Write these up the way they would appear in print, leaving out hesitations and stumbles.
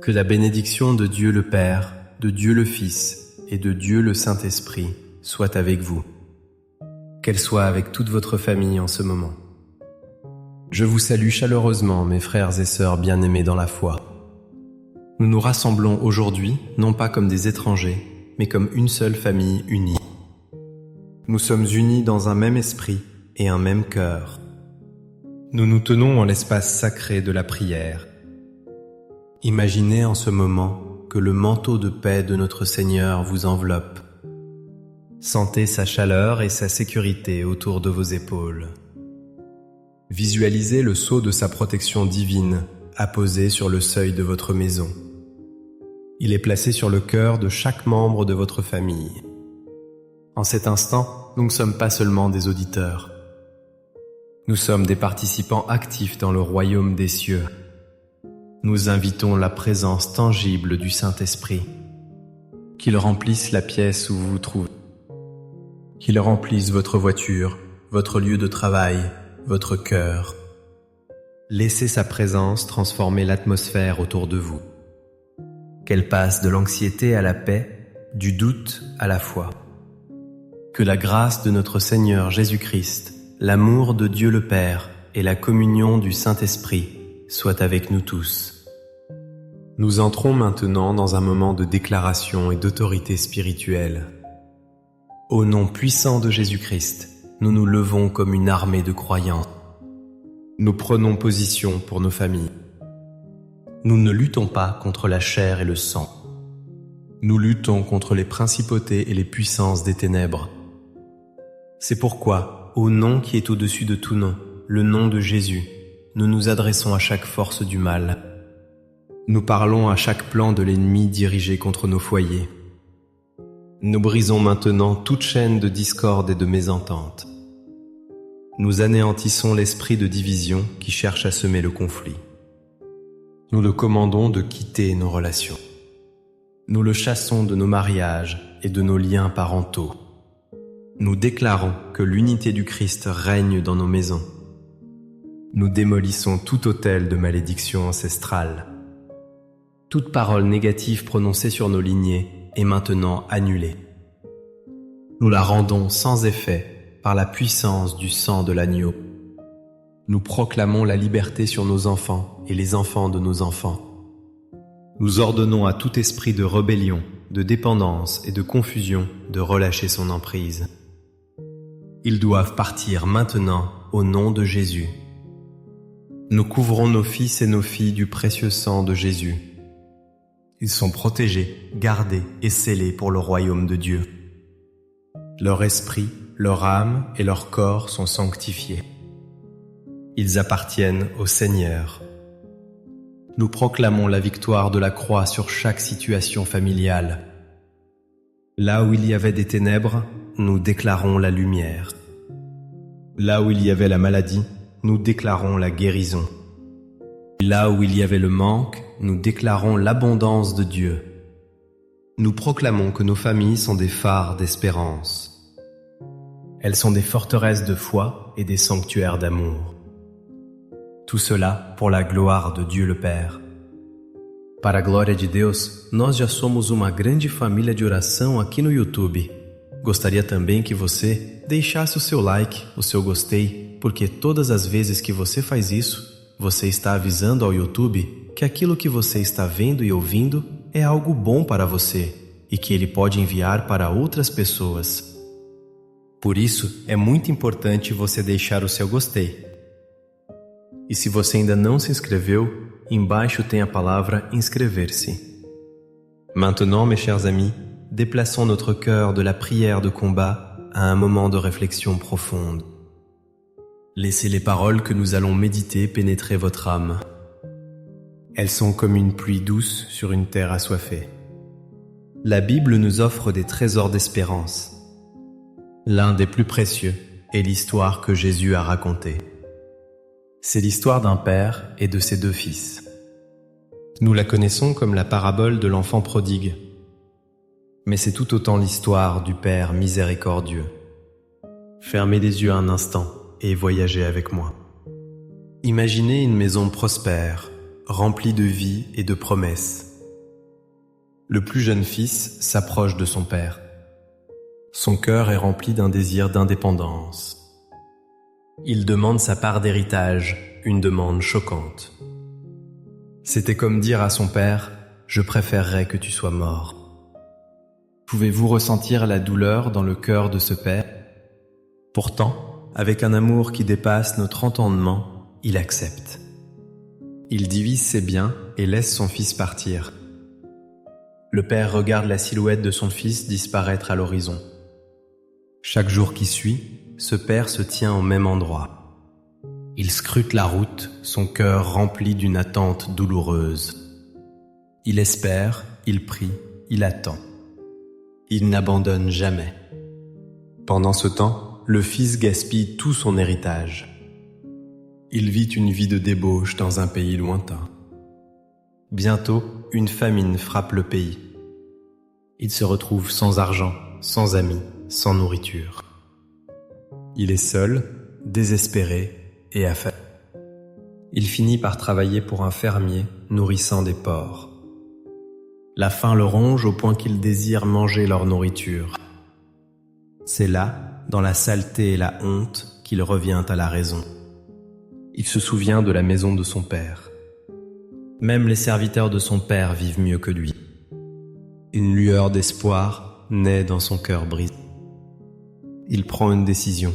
Que la bénédiction de Dieu le Père, de Dieu le Fils et de Dieu le Saint-Esprit soit avec vous. Qu'elle soit avec toute votre famille en ce moment. Je vous salue chaleureusement, mes frères et sœurs bien-aimés dans la foi. Nous nous rassemblons aujourd'hui, non pas comme des étrangers, mais comme une seule famille unie. Nous sommes unis dans un même esprit et un même cœur. Nous nous tenons en l'espace sacré de la prière. Imaginez en ce moment que le manteau de paix de notre Seigneur vous enveloppe. Sentez sa chaleur et sa sécurité autour de vos épaules. Visualisez le sceau de sa protection divine apposé sur le seuil de votre maison. Il est placé sur le cœur de chaque membre de votre famille. En cet instant, nous ne sommes pas seulement des auditeurs. Nous sommes des participants actifs dans le royaume des cieux. Nous invitons la présence tangible du Saint-Esprit, qu'il remplisse la pièce où vous vous trouvez, qu'il remplisse votre voiture, votre lieu de travail, votre cœur. Laissez sa présence transformer l'atmosphère autour de vous. Qu'elle passe de l'anxiété à la paix, du doute à la foi. Que la grâce de notre Seigneur Jésus-Christ, l'amour de Dieu le Père et la communion du Saint-Esprit soient avec nous tous. Nous entrons maintenant dans un moment de déclaration et d'autorité spirituelle. Au nom puissant de Jésus-Christ, nous nous levons comme une armée de croyants. Nous prenons position pour nos familles. Nous ne luttons pas contre la chair et le sang. Nous luttons contre les principautés et les puissances des ténèbres. C'est pourquoi, au nom qui est au-dessus de tout nom, le nom de Jésus, nous nous adressons à chaque force du mal. Nous parlons à chaque plan de l'ennemi dirigé contre nos foyers. Nous brisons maintenant toute chaîne de discorde et de mésentente. Nous anéantissons l'esprit de division qui cherche à semer le conflit. Nous le commandons de quitter nos relations. Nous le chassons de nos mariages et de nos liens parentaux. Nous déclarons que l'unité du Christ règne dans nos maisons. Nous démolissons tout autel de malédiction ancestrale. Toute parole négative prononcée sur nos lignées est maintenant annulée. Nous la rendons sans effet par la puissance du sang de l'agneau. Nous proclamons la liberté sur nos enfants et les enfants de nos enfants. Nous ordonnons à tout esprit de rébellion, de dépendance et de confusion de relâcher son emprise. Ils doivent partir maintenant au nom de Jésus. Nous couvrons nos fils et nos filles du précieux sang de Jésus. Ils sont protégés, gardés et scellés pour le royaume de Dieu. Leur esprit, leur âme et leur corps sont sanctifiés. Ils appartiennent au Seigneur. Nous proclamons la victoire de la croix sur chaque situation familiale. Là où il y avait des ténèbres, nous déclarons la lumière. Là où il y avait la maladie, nous déclarons la guérison. Là où il y avait le manque, nous déclarons l'abondance de Dieu. Nous proclamons que nos familles sont des phares d'espérance. Elles sont des forteresses de foi et des sanctuaires d'amour. Tout cela pour la gloire de Dieu le Père. Para a glória de Deus, nós já somos uma grande família de oração aqui no YouTube. Gostaria também que você deixasse o seu like, o seu gostei, porque todas as vezes que você faz isso, você está avisando ao YouTube que aquilo que você está vendo e ouvindo é algo bom para você e que ele pode enviar para outras pessoas. Por isso, é muito importante você deixar o seu gostei. E se você ainda não se inscreveu, embaixo tem a palavra inscrever-se. Maintenant, mes chers amis, déplaçons notre cœur de la prière de combat à un moment de réflexion profonde. Laissez les paroles que nous allons méditer pénétrer votre âme. Elles sont comme une pluie douce sur une terre assoiffée. La Bible nous offre des trésors d'espérance. L'un des plus précieux est l'histoire que Jésus a racontée. C'est l'histoire d'un père et de ses deux fils. Nous la connaissons comme la parabole de l'enfant prodigue. Mais c'est tout autant l'histoire du Père miséricordieux. Fermez les yeux un instant et voyagez avec moi. Imaginez une maison prospère, rempli de vie et de promesses. Le plus jeune fils s'approche de son père. Son cœur est rempli d'un désir d'indépendance. Il demande sa part d'héritage, une demande choquante. C'était comme dire à son père « Je préférerais que tu sois mort ». Pouvez-vous ressentir la douleur dans le cœur de ce père? Pourtant, avec un amour qui dépasse notre entendement, il accepte. Il divise ses biens et laisse son fils partir. Le père regarde la silhouette de son fils disparaître à l'horizon. Chaque jour qui suit, ce père se tient au même endroit. Il scrute la route, son cœur rempli d'une attente douloureuse. Il espère, il prie, il attend. Il n'abandonne jamais. Pendant ce temps, le fils gaspille tout son héritage. Il vit une vie de débauche dans un pays lointain. Bientôt, une famine frappe le pays. Il se retrouve sans argent, sans amis, sans nourriture. Il est seul, désespéré et affamé. Il finit par travailler pour un fermier nourrissant des porcs. La faim le ronge au point qu'il désire manger leur nourriture. C'est là, dans la saleté et la honte, qu'il revient à la raison. Il se souvient de la maison de son père. Même les serviteurs de son père vivent mieux que lui. Une lueur d'espoir naît dans son cœur brisé. Il prend une décision.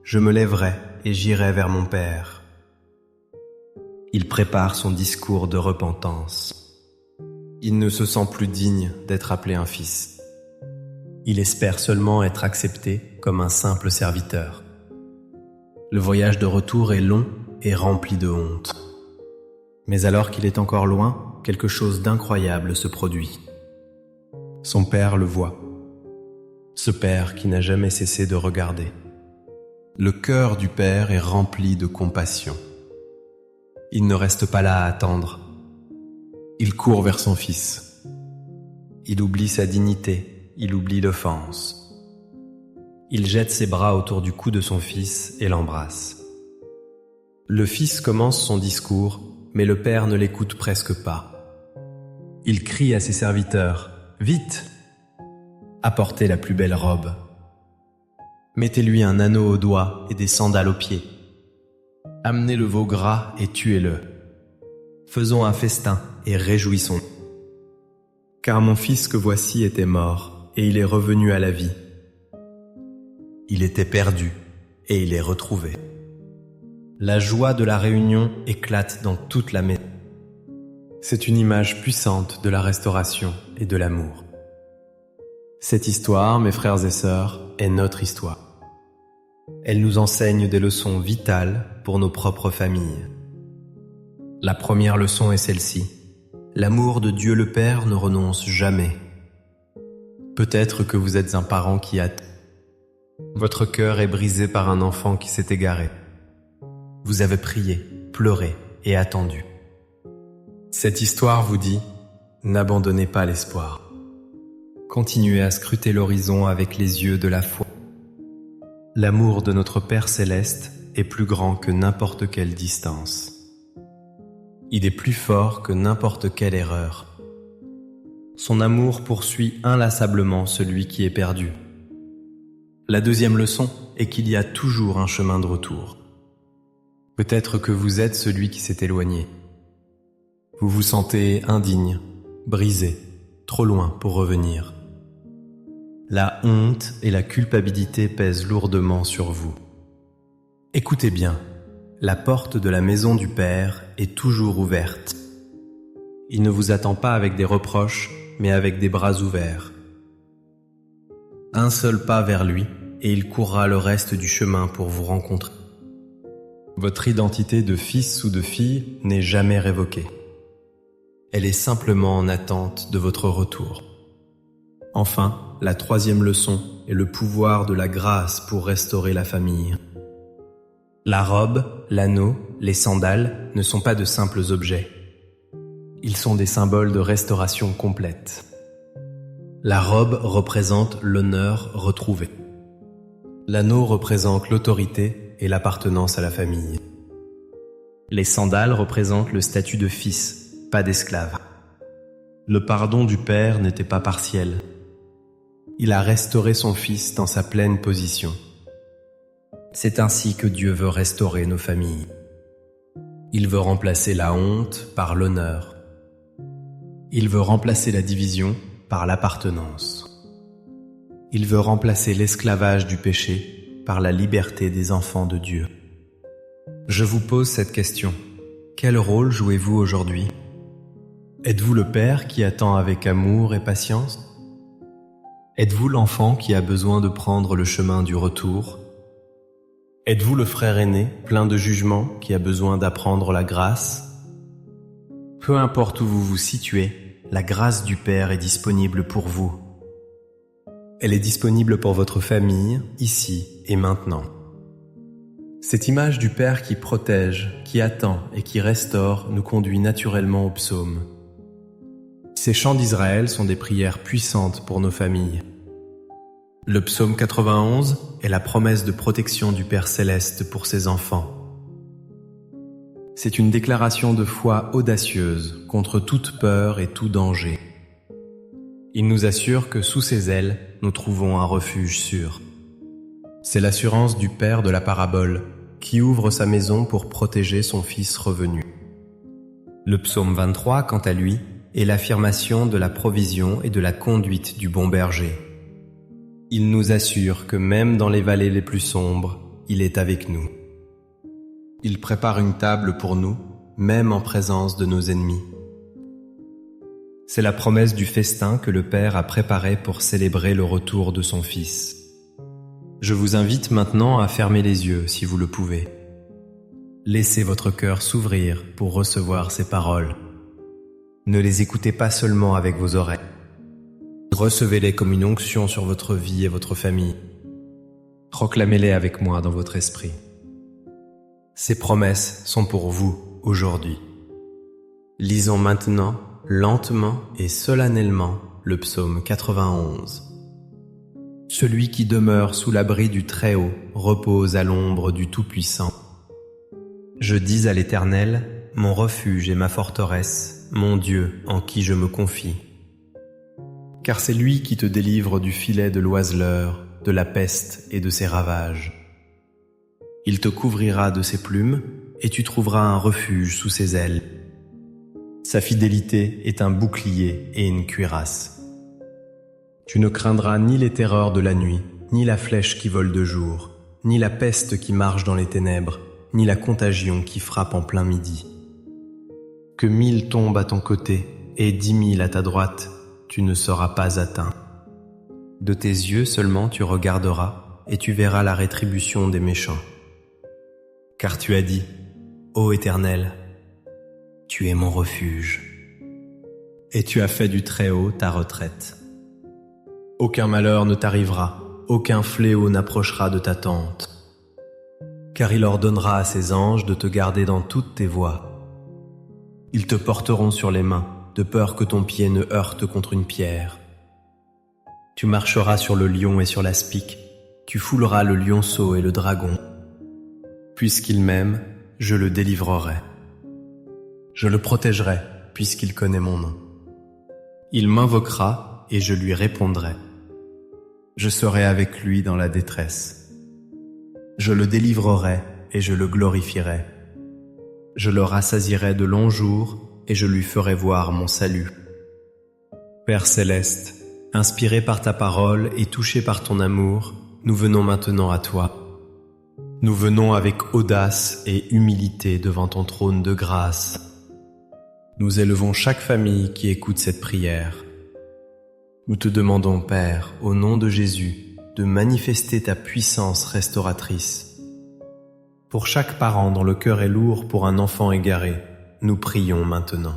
Je me lèverai et j'irai vers mon père. Il prépare son discours de repentance. Il ne se sent plus digne d'être appelé un fils. Il espère seulement être accepté comme un simple serviteur. Le voyage de retour est long et rempli de honte. Mais alors qu'il est encore loin, quelque chose d'incroyable se produit. Son père le voit. Ce père qui n'a jamais cessé de regarder. Le cœur du père est rempli de compassion. Il ne reste pas là à attendre. Il court vers son fils. Il oublie sa dignité, il oublie l'offense. Il jette ses bras autour du cou de son fils et l'embrasse. Le fils commence son discours, mais le père ne l'écoute presque pas. Il crie à ses serviteurs « Vite ! Apportez la plus belle robe. Mettez-lui un anneau au doigt et des sandales aux pieds. Amenez le veau gras et tuez-le. Faisons un festin et réjouissons. Car mon fils que voici était mort, et il est revenu à la vie. Il était perdu, et il est retrouvé. » La joie de la réunion éclate dans toute la maison. C'est une image puissante de la restauration et de l'amour. Cette histoire, mes frères et sœurs, est notre histoire. Elle nous enseigne des leçons vitales pour nos propres familles. La première leçon est celle-ci. L'amour de Dieu le Père ne renonce jamais. Peut-être que vous êtes un parent qui attend. Votre cœur est brisé par un enfant qui s'est égaré. Vous avez prié, pleuré et attendu. Cette histoire vous dit, n'abandonnez pas l'espoir. Continuez à scruter l'horizon avec les yeux de la foi. L'amour de notre Père Céleste est plus grand que n'importe quelle distance. Il est plus fort que n'importe quelle erreur. Son amour poursuit inlassablement celui qui est perdu. La deuxième leçon est qu'il y a toujours un chemin de retour. Peut-être que vous êtes celui qui s'est éloigné. Vous vous sentez indigne, brisé, trop loin pour revenir. La honte et la culpabilité pèsent lourdement sur vous. Écoutez bien, la porte de la maison du Père est toujours ouverte. Il ne vous attend pas avec des reproches, mais avec des bras ouverts. Un seul pas vers lui, et il courra le reste du chemin pour vous rencontrer. Votre identité de fils ou de fille n'est jamais révoquée. Elle est simplement en attente de votre retour. Enfin, la troisième leçon est le pouvoir de la grâce pour restaurer la famille. La robe, l'anneau, les sandales ne sont pas de simples objets. Ils sont des symboles de restauration complète. La robe représente l'honneur retrouvé. L'anneau représente l'autorité et l'appartenance à la famille. Les sandales représentent le statut de fils, pas d'esclave. Le pardon du Père n'était pas partiel. Il a restauré son Fils dans sa pleine position. C'est ainsi que Dieu veut restaurer nos familles. Il veut remplacer la honte par l'honneur. Il veut remplacer la division par l'appartenance. Il veut remplacer l'esclavage du péché par la liberté des enfants de Dieu. Je vous pose cette question. Quel rôle jouez-vous aujourd'hui? Êtes-vous le père qui attend avec amour et patience? Êtes-vous l'enfant qui a besoin de prendre le chemin du retour? Êtes-vous le frère aîné, plein de jugement, qui a besoin d'apprendre la grâce? Peu importe où vous vous situez, la grâce du Père est disponible pour vous. Elle est disponible pour votre famille, ici et maintenant. Cette image du Père qui protège, qui attend et qui restaure nous conduit naturellement au psaume. Ces chants d'Israël sont des prières puissantes pour nos familles. Le psaume 91 est la promesse de protection du Père Céleste pour ses enfants. C'est une déclaration de foi audacieuse contre toute peur et tout danger. Il nous assure que sous ses ailes, nous trouvons un refuge sûr. C'est l'assurance du Père de la parabole qui ouvre sa maison pour protéger son Fils revenu. Le psaume 23, quant à lui, est l'affirmation de la provision et de la conduite du bon berger. Il nous assure que même dans les vallées les plus sombres, il est avec nous. Il prépare une table pour nous, même en présence de nos ennemis. C'est la promesse du festin que le Père a préparé pour célébrer le retour de son Fils. Je vous invite maintenant à fermer les yeux si vous le pouvez. Laissez votre cœur s'ouvrir pour recevoir ces paroles. Ne les écoutez pas seulement avec vos oreilles. Recevez-les comme une onction sur votre vie et votre famille. Proclamez-les avec moi dans votre esprit. Ces promesses sont pour vous aujourd'hui. Lisons maintenant, lentement et solennellement, le psaume 91. Celui qui demeure sous l'abri du Très-Haut repose à l'ombre du Tout-Puissant. Je dis à l'Éternel, mon refuge et ma forteresse, mon Dieu en qui je me confie. Car c'est lui qui te délivre du filet de l'oiseleur, de la peste et de ses ravages. Il te couvrira de ses plumes et tu trouveras un refuge sous ses ailes. Sa fidélité est un bouclier et une cuirasse. Tu ne craindras ni les terreurs de la nuit, ni la flèche qui vole de jour, ni la peste qui marche dans les ténèbres, ni la contagion qui frappe en plein midi. Que 1000 tombent à ton côté et 10 000 à ta droite, tu ne seras pas atteint. De tes yeux seulement tu regarderas et tu verras la rétribution des méchants. Car tu as dit, ô Éternel, tu es mon refuge. Et tu as fait du Très-Haut ta retraite. Aucun malheur ne t'arrivera, aucun fléau n'approchera de ta tente. Car il ordonnera à ses anges de te garder dans toutes tes voies. Ils te porteront sur les mains, de peur que ton pied ne heurte contre une pierre. Tu marcheras sur le lion et sur l'aspic, tu fouleras le lionceau et le dragon. Puisqu'il m'aime, je le délivrerai. Je le protégerai, puisqu'il connaît mon nom. Il m'invoquera et je lui répondrai. Je serai avec lui dans la détresse. Je le délivrerai et je le glorifierai. Je le rassasierai de longs jours et je lui ferai voir mon salut. Père céleste, inspiré par ta parole et touché par ton amour, nous venons maintenant à toi. Nous venons avec audace et humilité devant ton trône de grâce. Nous élevons chaque famille qui écoute cette prière. Nous te demandons, Père, au nom de Jésus, de manifester ta puissance restauratrice. Pour chaque parent dont le cœur est lourd pour un enfant égaré, nous prions maintenant.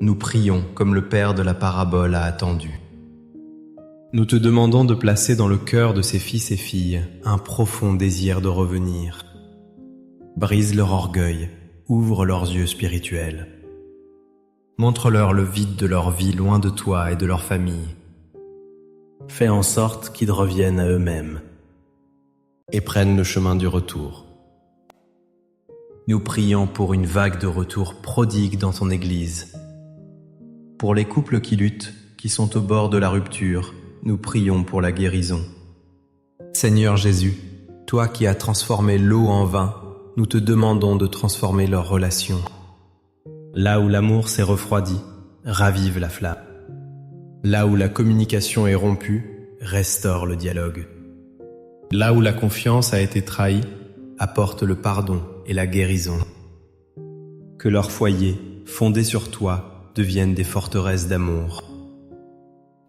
Nous prions comme le Père de la parabole a attendu. Nous te demandons de placer dans le cœur de ces fils et filles un profond désir de revenir. Brise leur orgueil, ouvre leurs yeux spirituels. Montre-leur le vide de leur vie loin de toi et de leur famille. Fais en sorte qu'ils reviennent à eux-mêmes et prennent le chemin du retour. Nous prions pour une vague de retour prodigue dans ton Église. Pour les couples qui luttent, qui sont au bord de la rupture, nous prions pour la guérison. Seigneur Jésus, toi qui as transformé l'eau en vin, nous te demandons de transformer leurs relations. Là où l'amour s'est refroidi, ravive la flamme. Là où la communication est rompue, restaure le dialogue. Là où la confiance a été trahie, apporte le pardon et la guérison. Que leurs foyers, fondés sur toi, deviennent des forteresses d'amour.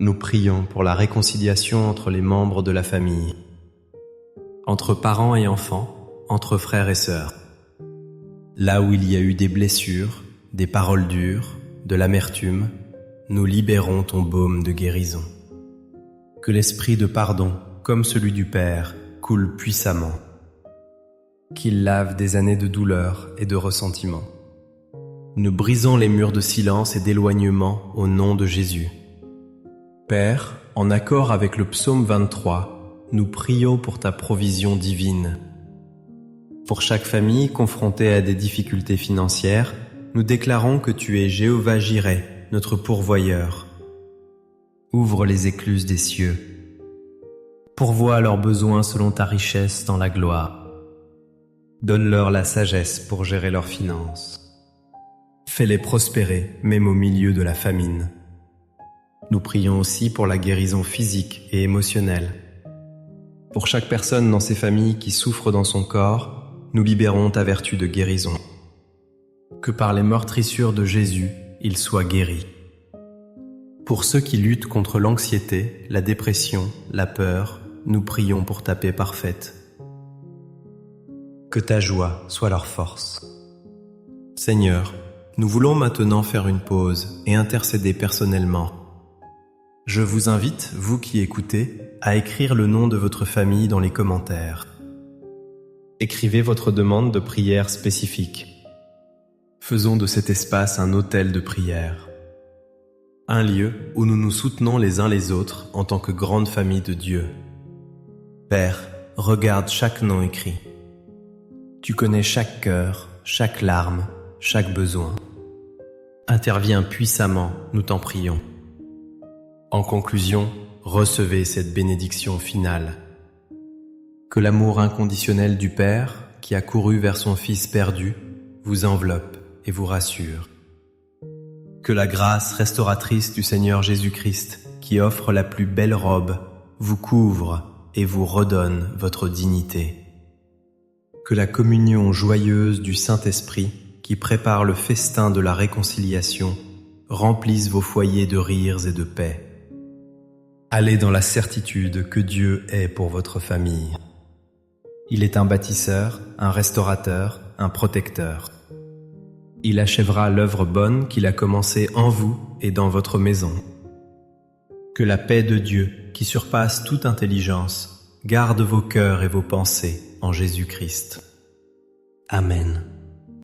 Nous prions pour la réconciliation entre les membres de la famille, entre parents et enfants, entre frères et sœurs. Là où il y a eu des blessures, des paroles dures, de l'amertume, nous libérons ton baume de guérison. Que l'esprit de pardon, comme celui du Père, coule puissamment. Qu'il lave des années de douleur et de ressentiment. Nous brisons les murs de silence et d'éloignement au nom de Jésus. Père, en accord avec le psaume 23, nous prions pour ta provision divine. Pour chaque famille confrontée à des difficultés financières, nous déclarons que tu es Jéhovah Jireh, notre pourvoyeur. Ouvre les écluses des cieux. Pourvois leurs besoins selon ta richesse dans la gloire. Donne-leur la sagesse pour gérer leurs finances. Fais-les prospérer, même au milieu de la famine. Nous prions aussi pour la guérison physique et émotionnelle. Pour chaque personne dans ces familles qui souffre dans son corps, nous libérons ta vertu de guérison. Que par les meurtrissures de Jésus, il soit guéri. Pour ceux qui luttent contre l'anxiété, la dépression, la peur, nous prions pour ta paix parfaite. Que ta joie soit leur force. Seigneur, nous voulons maintenant faire une pause et intercéder personnellement. Je vous invite, vous qui écoutez, à écrire le nom de votre famille dans les commentaires. Écrivez votre demande de prière spécifique. Faisons de cet espace un autel de prière. Un lieu où nous nous soutenons les uns les autres en tant que grande famille de Dieu. Père, regarde chaque nom écrit. Tu connais chaque cœur, chaque larme, chaque besoin. Interviens puissamment, nous t'en prions. En conclusion, recevez cette bénédiction finale. Que l'amour inconditionnel du Père, qui a couru vers son Fils perdu, vous enveloppe et vous rassure. Que la grâce restauratrice du Seigneur Jésus-Christ, qui offre la plus belle robe, vous couvre et vous redonne votre dignité. Que la communion joyeuse du Saint-Esprit, qui prépare le festin de la réconciliation, remplisse vos foyers de rires et de paix. Allez dans la certitude que Dieu est pour votre famille. Il est un bâtisseur, un restaurateur, un protecteur. Il achèvera l'œuvre bonne qu'il a commencée en vous et dans votre maison. Que la paix de Dieu, qui surpasse toute intelligence, garde vos cœurs et vos pensées en Jésus-Christ. Amen.